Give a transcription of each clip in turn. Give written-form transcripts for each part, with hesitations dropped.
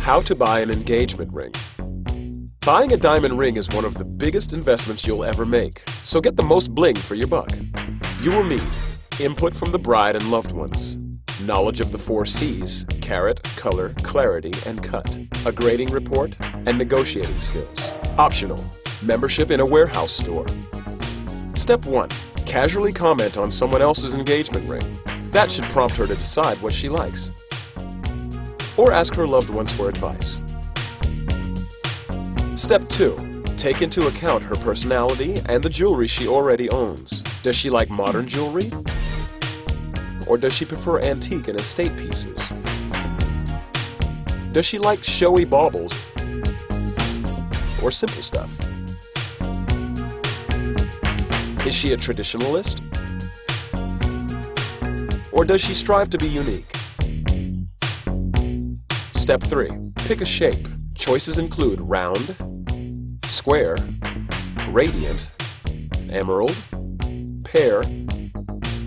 How to buy an engagement ring. Buying a diamond ring is one of the biggest investments you'll ever make, so get the most bling for your buck. You will need input from the bride and loved ones, knowledge of the 4 C's, carat, color, clarity, and cut, a grading report, and negotiating skills. Optional, membership in a warehouse store. Step 1. Casually comment on someone else's engagement ring. That should prompt her to decide what she likes. Or ask her loved ones for advice. Step 2. Take into account her personality and the jewelry she already owns. Does she like modern jewelry? Or does she prefer antique and estate pieces? Does she like showy baubles or simple stuff? Is she a traditionalist? Or does she strive to be unique? Step 3. Pick a shape. Choices include round, square, radiant, emerald, pear,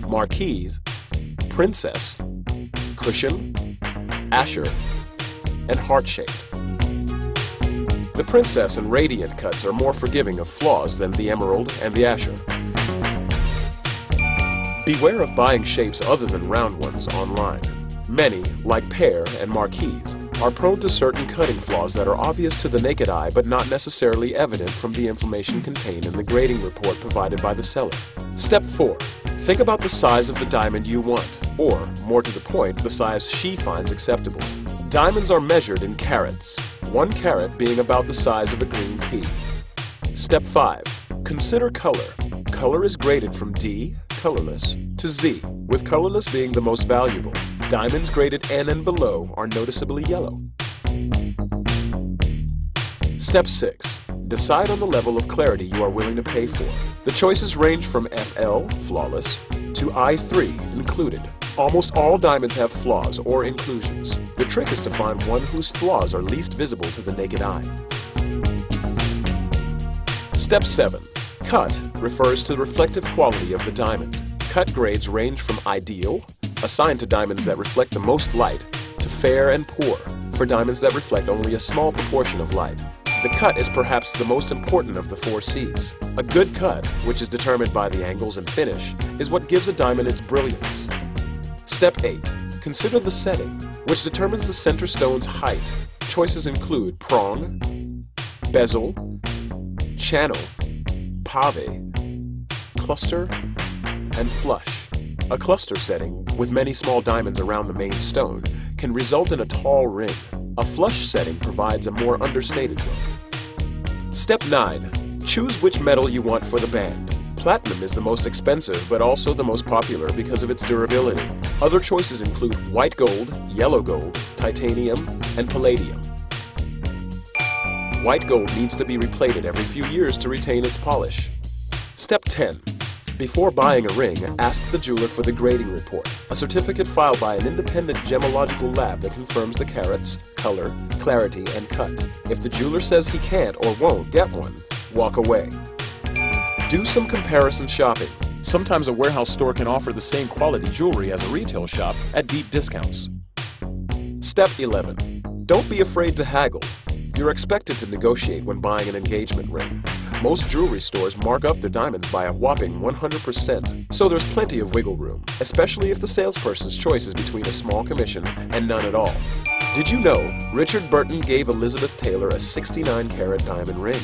marquise, princess, cushion, asher, and heart-shaped. The princess and radiant cuts are more forgiving of flaws than the emerald and the asher. Beware of buying shapes other than round ones online. Many, like pear and marquise, are prone to certain cutting flaws that are obvious to the naked eye but not necessarily evident from the information contained in the grading report provided by the seller. Step 4. Think about the size of the diamond you want, or, more to the point, the size she finds acceptable. Diamonds are measured in carats, 1 carat being about the size of a green pea. Step 5. Consider color. Color is graded from D, colorless, to Z, with colorless being the most valuable. Diamonds graded N and below are noticeably yellow. Step 6. Decide on the level of clarity you are willing to pay for. The choices range from FL, flawless, to I3, included. Almost all diamonds have flaws or inclusions. The trick is to find one whose flaws are least visible to the naked eye. Step 7. Cut refers to the reflective quality of the diamond. Cut grades range from ideal, assigned to diamonds that reflect the most light, to fair and poor, for diamonds that reflect only a small proportion of light. The cut is perhaps the most important of the 4 C's. A good cut, which is determined by the angles and finish, is what gives a diamond its brilliance. Step 8. Consider the setting, which determines the center stone's height. Choices include prong, bezel, channel, pave, cluster, and flush. A cluster setting, with many small diamonds around the main stone, can result in a tall ring. A flush setting provides a more understated look. Step 9. Choose which metal you want for the band. Platinum is the most expensive, but also the most popular because of its durability. Other choices include white gold, yellow gold, titanium, and palladium. White gold needs to be replated every few years to retain its polish. Step 10. Before buying a ring, ask the jeweler for the grading report, a certificate filed by an independent gemological lab that confirms the carats, color, clarity, and cut. If the jeweler says he can't or won't get one, walk away. Do some comparison shopping. Sometimes a warehouse store can offer the same quality jewelry as a retail shop at deep discounts. Step 11. Don't be afraid to haggle. You're expected to negotiate when buying an engagement ring. Most jewelry stores mark up their diamonds by a whopping 100%, so there's plenty of wiggle room, especially if the salesperson's choice is between a small commission and none at all. Did you know Richard Burton gave Elizabeth Taylor a 69-carat diamond ring?